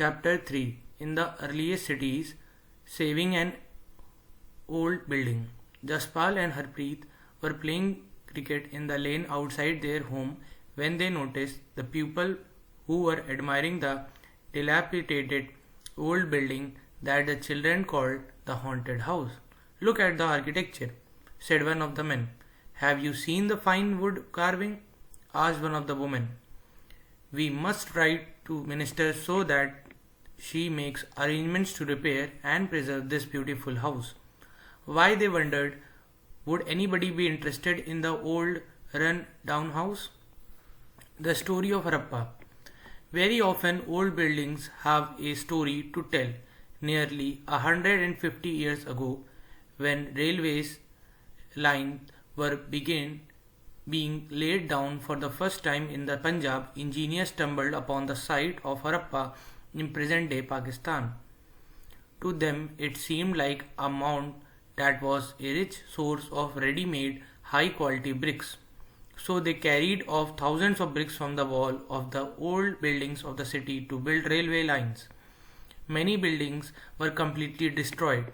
Chapter 3. In the earliest cities, saving an old building. Jaspal and Harpreet were playing cricket in the lane outside their home when they noticed the people who were admiring the dilapidated old building that the children called the haunted house. "Look at the architecture," said one of the men. "Have you seen the fine wood carving?" asked one of the women. "We must write to minister so that she makes arrangements to repair and preserve this beautiful house." Why, they wondered, would anybody be interested in the old run-down house? The story of Harappa. Very often old buildings have a story to tell. Nearly 150 years ago, when railways lines were being laid down for the first time in the Punjab, engineers stumbled upon the site of Harappa in present-day Pakistan. To them, it seemed like a mound that was a rich source of ready-made, high-quality bricks. So they carried off thousands of bricks from the wall of the old buildings of the city to build railway lines. Many buildings were completely destroyed.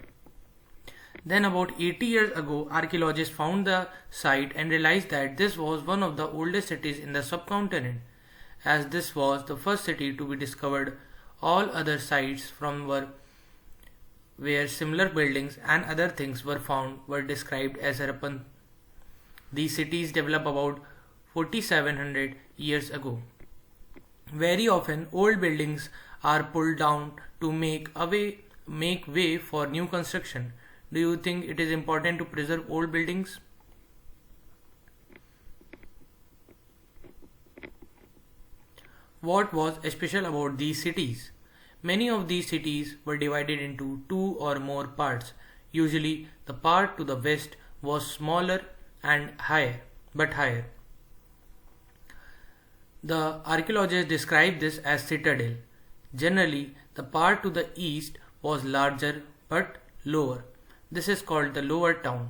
Then about 80 years ago, archaeologists found the site and realized that this was one of the oldest cities in the subcontinent. As this was the first city to be discovered, all other sites from where similar buildings and other things were found were described as Harappan. These cities developed about 4700 years ago. Very often, old buildings are pulled down to make way for new construction. Do you think it is important to preserve old buildings? What was special about these cities? Many of these cities were divided into two or more parts. Usually, the part to the west was smaller and higher. The archaeologists describe this as citadel. Generally, the part to the east was larger but lower. This is called the lower town.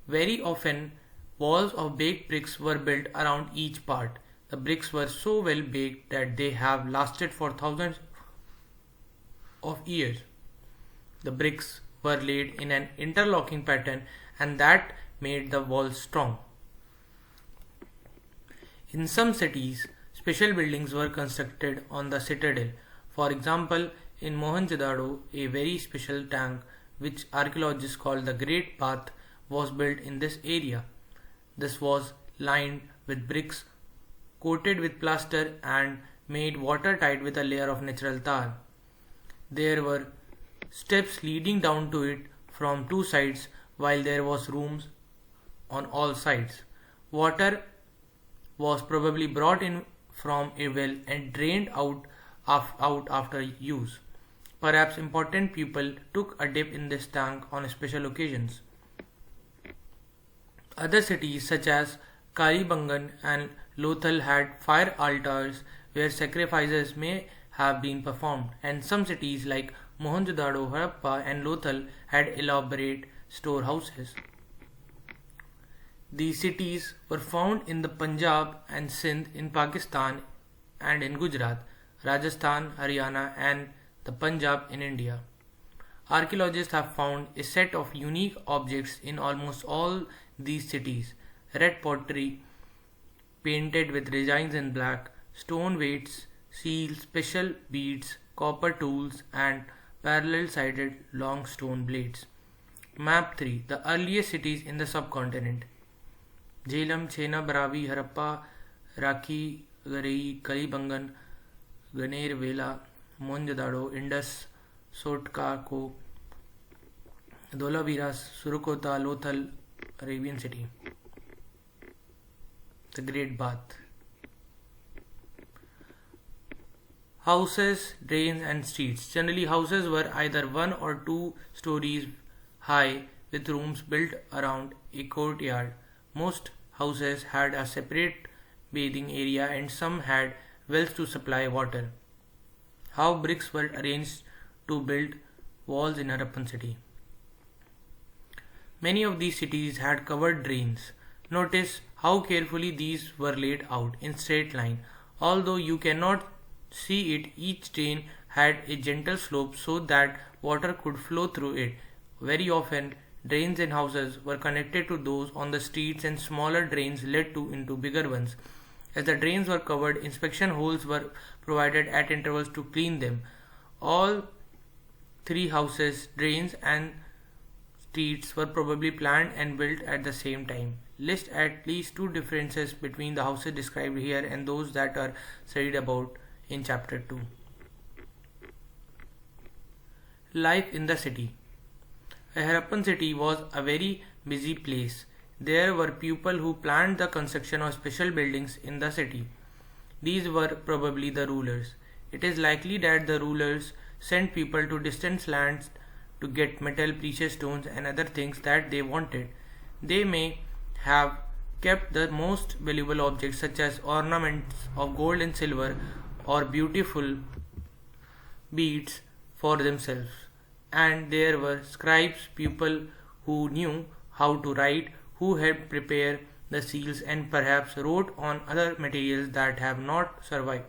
Very often, walls of baked bricks were built around each part. The bricks were so well baked that they have lasted for thousands of years. The bricks were laid in an interlocking pattern, and that made the walls strong. In some cities, special buildings were constructed on the citadel. For example, in Mohenjo-daro, a very special tank, which archaeologists call the Great Bath, was built in this area. This was lined with bricks, coated with plaster, and made watertight with a layer of natural tar. There were steps leading down to it from two sides, while there was rooms on all sides. Water was probably brought in from a well and drained out after use. Perhaps important people took a dip in this tank on special occasions. Other cities such as Kalibangan and Lothal had fire altars where sacrifices may have been performed, and some cities like Mohenjo-daro, Harappa and Lothal had elaborate storehouses. These cities were found in the Punjab and Sindh in Pakistan and in Gujarat, Rajasthan, Haryana and the Punjab in India. Archaeologists have found a set of unique objects in almost all these cities: red pottery painted with designs in black, stone weights, seals, special beads, copper tools and parallel-sided long stone blades. Map 3. The earliest cities in the subcontinent. Jhelum, Chena, Baravi, Harappa, Rakhi, Garhi, Kalibangan, Ganer, Vela, Mohenjo-daro, Indus, Sotkako, Dholavira, Surukota, Lothal, Arabian city. The Great Bath. Houses, drains and streets. Generally, houses were either 1 or 2 stories high with rooms built around a courtyard. Most houses had a separate bathing area and some had wells to supply water. How bricks were arranged to build walls in Harappan city. Many of these cities had covered drains. Notice how carefully these were laid out in straight line. Although you cannot see it, each drain had a gentle slope so that water could flow through it. Very often, drains in houses were connected to those on the streets and smaller drains led into bigger ones. As the drains were covered, inspection holes were provided at intervals to clean them. All three houses, drains and streets were probably planned and built at the same time. List at least two differences between the houses described here and those that are studied about in chapter 2. Life in the city. A Harappan city was a very busy place. There were people who planned the construction of special buildings in the city. These were probably the rulers. It is likely that the rulers sent people to distant lands to get metal, precious stones, and other things that they wanted. They may have kept the most valuable objects such as ornaments of gold and silver or beautiful beads for themselves. And there were scribes, people who knew how to write, who helped prepare the seals and perhaps wrote on other materials that have not survived.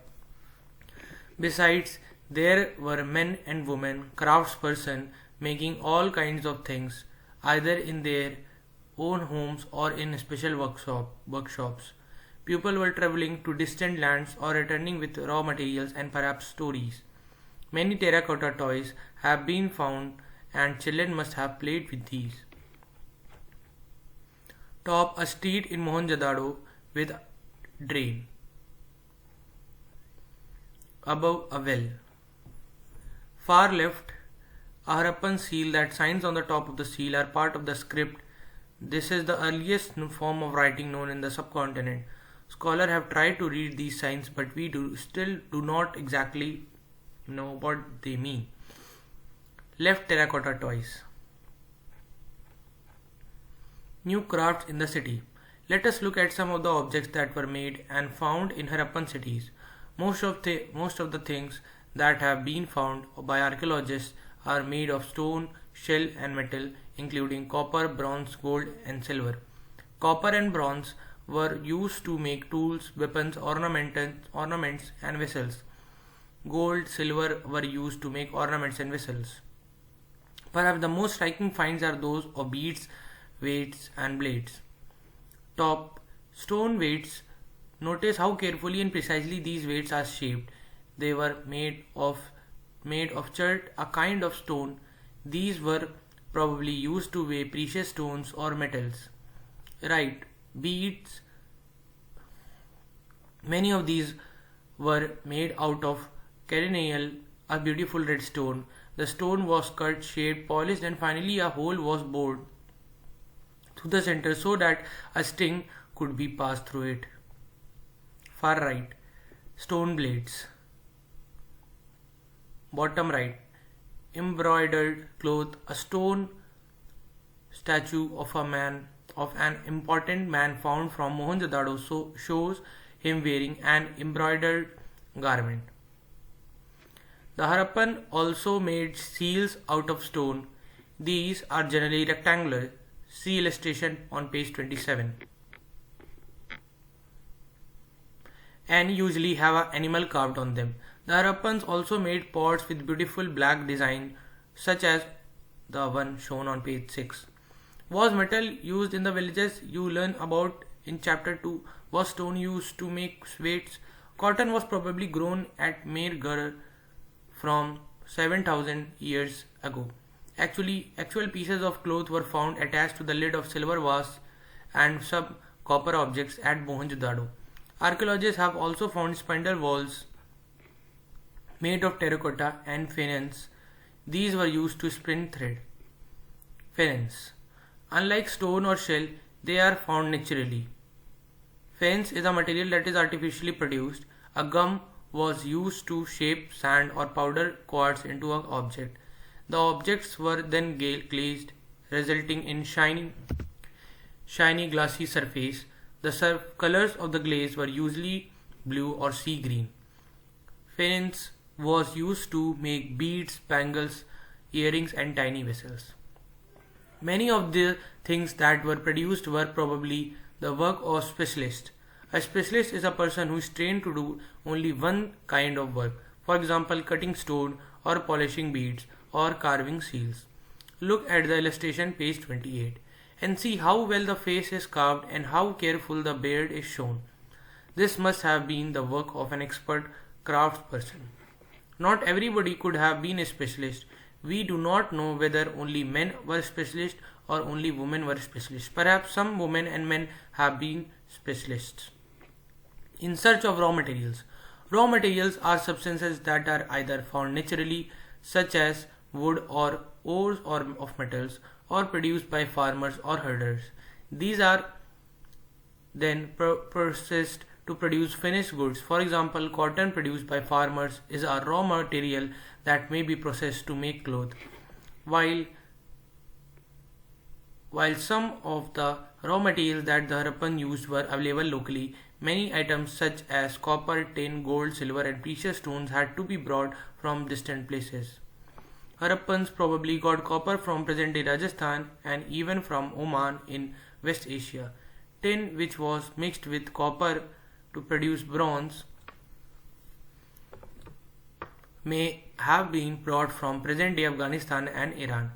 Besides, there were men and women, craftspersons, making all kinds of things, either in their own homes or in special workshops. People were traveling to distant lands or returning with raw materials and perhaps stories. Many terracotta toys have been found and children must have played with these. Top, a street in Mohenjo-daro with a drain. Above, a well. Far left, a Harappan seal that signs on the top of the seal are part of the script. This is the earliest form of writing known in the subcontinent. Scholars have tried to read these signs, but we still do not exactly know what they mean. Left, terracotta toys. New crafts in the city. Let us look at some of the objects that were made and found in Harappan cities. Most of the things that have been found by archaeologists are made of stone, shell and metal, including copper, bronze, gold and silver. Copper and bronze were used to make tools, weapons, ornaments and vessels. Gold, silver were used to make ornaments and vessels. Perhaps the most striking finds are those of beads, weights and blades. Top, stone weights. Notice how carefully and precisely these weights are shaped. They were made of chert, a kind of stone. These were probably used to weigh precious stones or metals. Right, beads. Many of these were made out of carnelian, a beautiful red stone. The stone was cut, shaped, polished and finally a hole was bored through the center so that a string could be passed through it. Far right, stone blades. Bottom right, embroidered cloth, a stone statue of an important man found from Mohenjo-daro shows him wearing an embroidered garment. The Harappan also made seals out of stone. These are generally rectangular. See illustration on page 27. And usually have an animal carved on them. The Harappans also made pots with beautiful black design such as the one shown on page 6. Was metal used in the villages you learn about in chapter 2? Was stone used to make weights? Cotton was probably grown at Mehrgarh from 7,000 years ago. Actual pieces of cloth were found attached to the lid of silver vase and some copper objects at Mohenjo-daro. Archaeologists have also found spindle wheels made of terracotta and faience. These were used to spin thread. Faience. Unlike stone or shell, they are found naturally. Faience is a material that is artificially produced. A gum was used to shape sand or powder quartz into an object. The objects were then glazed, resulting in shiny glassy surface. The colors of the glaze were usually blue or sea green. Faience was used to make beads, bangles, earrings and tiny vessels. Many of the things that were produced were probably the work of specialists. A specialist is a person who is trained to do only one kind of work, for example, cutting stone or polishing beads or carving seals. Look at the illustration page 28 and see how well the face is carved and how careful the beard is shown. This must have been the work of an expert craftsperson. Not everybody could have been a specialist. We do not know whether only men were specialists or only women were specialists. Perhaps some women and men have been specialists. In search of raw materials. Raw materials are substances that are either found naturally, such as wood or ores or of metals, or produced by farmers or herders. These are then processed to produce finished goods. For example, cotton produced by farmers is a raw material that may be processed to make cloth. While some of the raw materials that the Harappan used were available locally, many items such as copper, tin, gold, silver and precious stones had to be brought from distant places. Harappans probably got copper from present-day Rajasthan and even from Oman in West Asia. Tin, which was mixed with copper to produce bronze, may have been brought from present-day Afghanistan and Iran.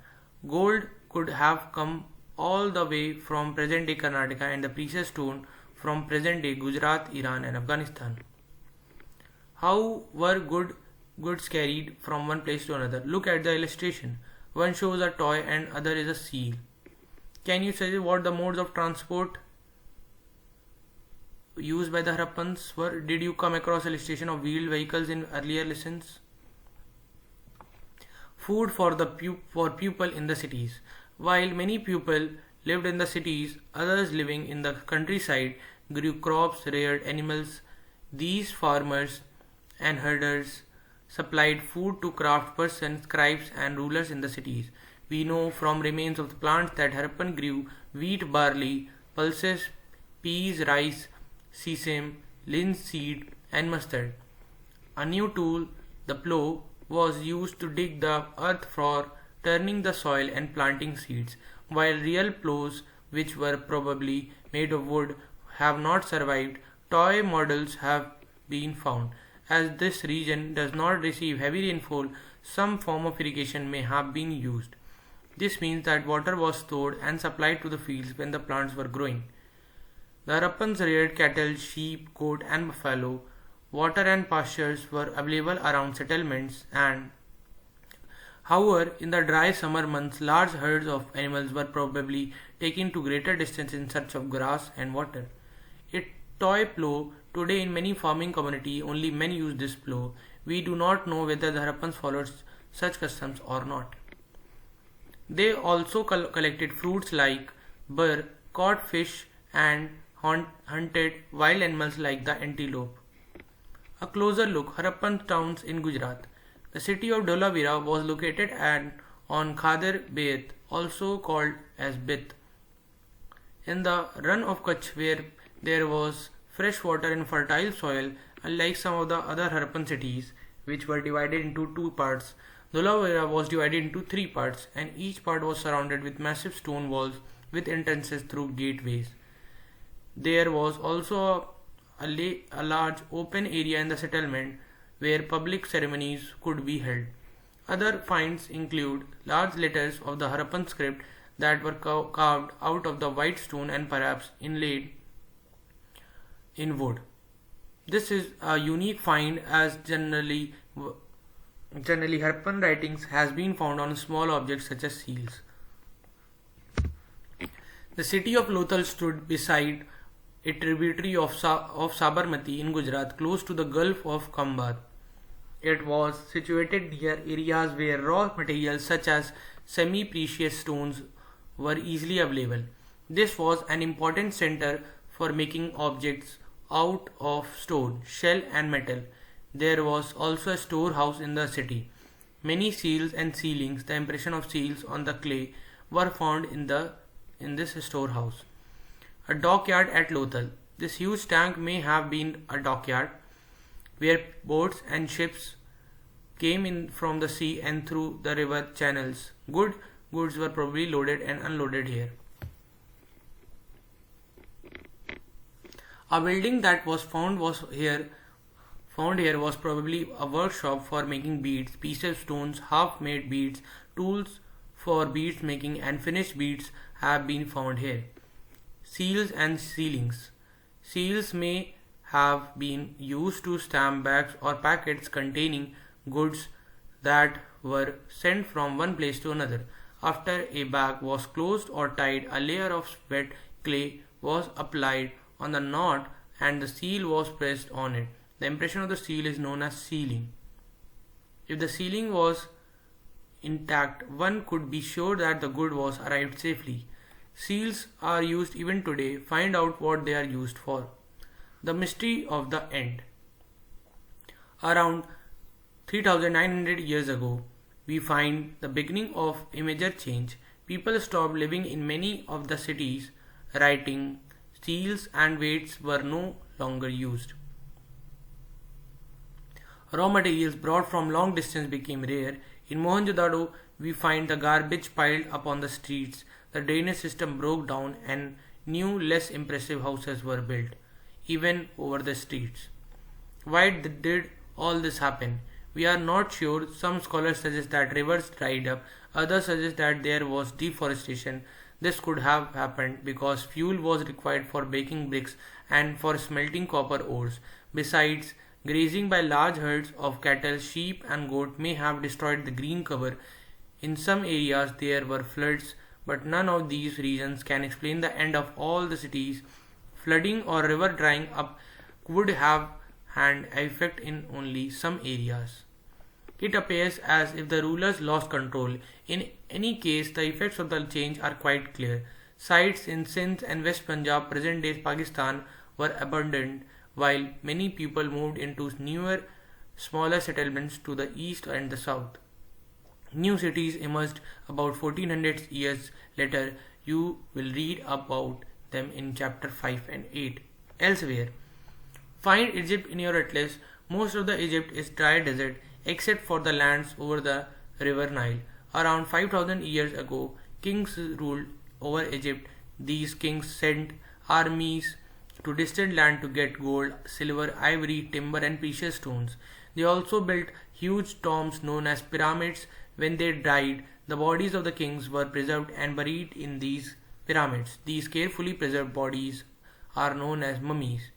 Gold could have come all the way from present-day Karnataka and the precious stone from present-day Gujarat, Iran and Afghanistan. How were goods carried from one place to another? Look at the illustration. One shows a toy and other is a seal. Can you say what the modes of transport used by the Harappans were? Did you come across illustration of wheeled vehicles in earlier lessons? Food for people in the cities. While many people lived in the cities, others living in the countryside grew crops, reared animals. These farmers and herders supplied food to craftspersons, scribes and rulers in the cities. We know from remains of the plants that Harappan grew wheat, barley, pulses, peas, rice, sesame, linseed and mustard. A new tool, the plough, was used to dig the earth for turning the soil and planting seeds, while real ploughs, which were probably made of wood, have not survived. Toy models have been found. As this region does not receive heavy rainfall, some form of irrigation may have been used. This means that water was stored and supplied to the fields when the plants were growing. The Harappans reared cattle, sheep, goat and buffalo. Water and pastures were available around settlements and however, in the dry summer months, large herds of animals were probably taken to greater distance in search of grass and water. A toy plough. Today in many farming communities, only men use this plough. We do not know whether the Harappans followed such customs or not. They also collected fruits like burr, caught fish and hunted wild animals like the antelope. A closer look. Harappan towns in Gujarat. The city of Dholavira was located on Khader Beth, also called as Bith, in the run of Kutch, where there was fresh water and fertile soil. Unlike some of the other Harappan cities, which were divided into two parts, Dholavira was divided into three parts, and each part was surrounded with massive stone walls with entrances through gateways. There was also a large open area in the settlement where public ceremonies could be held. Other finds include large letters of the Harappan script that were carved out of the white stone and perhaps inlaid in wood. This is a unique find, as generally Harappan writings has been found on small objects such as seals. The city of Lothal stood beside a tributary of Sabarmati in Gujarat, close to the Gulf of Khambhat. It was situated near areas where raw materials such as semi-precious stones were easily available. This was an important center for making objects out of stone, shell and metal. There was also a storehouse in the city. Many seals and sealings, the impression of seals on the clay, were found in this storehouse. A dockyard at Lothal. This huge tank may have been a dockyard where boats and ships came in from the sea and through the river channels. Goods were probably loaded and unloaded here. A building that was found here was probably a workshop for making beads, pieces of stones, half-made beads, tools for beads making, and finished beads have been found here. Seals and sealings. Seals may have been used to stamp bags or packets containing goods that were sent from one place to another. After a bag was closed or tied, a layer of wet clay was applied on the knot and the seal was pressed on it. The impression of the seal is known as sealing. If the sealing was intact, one could be sure that the good was arrived safely. Seals are used even today. Find out what they are used for. The mystery of the end. Around 3900 years ago, we find the beginning of a major change. People stopped living in many of the cities. Writing, seals, and weights were no longer used. Raw materials brought from long distance became rare. In Mohenjo-daro, we find the garbage piled up on the streets. The drainage system broke down and new, less impressive houses were built, even over the streets. Why did all this happen? We are not sure. Some scholars suggest that rivers dried up, others suggest that there was deforestation. This could have happened because fuel was required for baking bricks and for smelting copper ores. Besides, grazing by large herds of cattle, sheep, and goat may have destroyed the green cover. In some areas there were floods, but none of these reasons can explain the end of all the cities. Flooding or river drying up would have had an effect in only some areas. It appears as if the rulers lost control. In any case, the effects of the change are quite clear. Sites in Sindh and West Punjab, present-day Pakistan, were abandoned, while many people moved into newer, smaller settlements to the east and the south. New cities emerged about 1400 years later. You will read about them in chapter 5 and 8. Elsewhere, find Egypt in your atlas. Most of the Egypt is dry desert except for the lands over the river Nile. Around 5000 years ago, kings ruled over Egypt. These kings sent armies to distant land to get gold, silver, ivory, timber, and precious stones. They also built huge tombs known as pyramids. When they died, the bodies of the kings were preserved and buried in these pyramids. These carefully preserved bodies are known as mummies.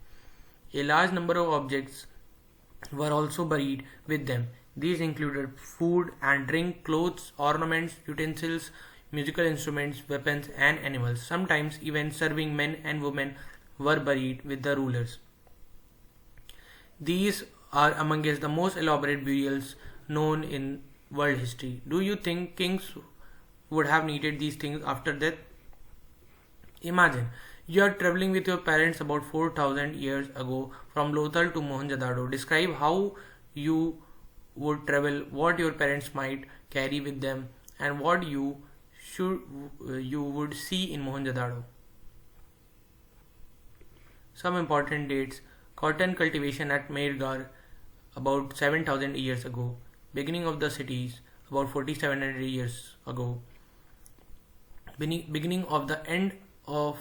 A large number of objects were also buried with them. These included food and drink, clothes, ornaments, utensils, musical instruments, weapons, and animals. Sometimes even serving men and women were buried with the rulers. These are amongst the most elaborate burials known in world history. Do you think kings would have needed these things after death? Imagine you are traveling with your parents about 4000 years ago from Lothal to Mohenjo-daro. Describe how you would travel, what your parents might carry with them, and what you would see in Mohenjo-daro. Some important dates: cotton cultivation at Mehrgarh about 7000 years ago, beginning of the cities about 4700 years ago, beginning of the end of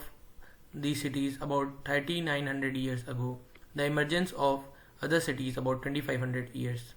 the cities about 3900 years ago, the emergence of other cities about 2500 years.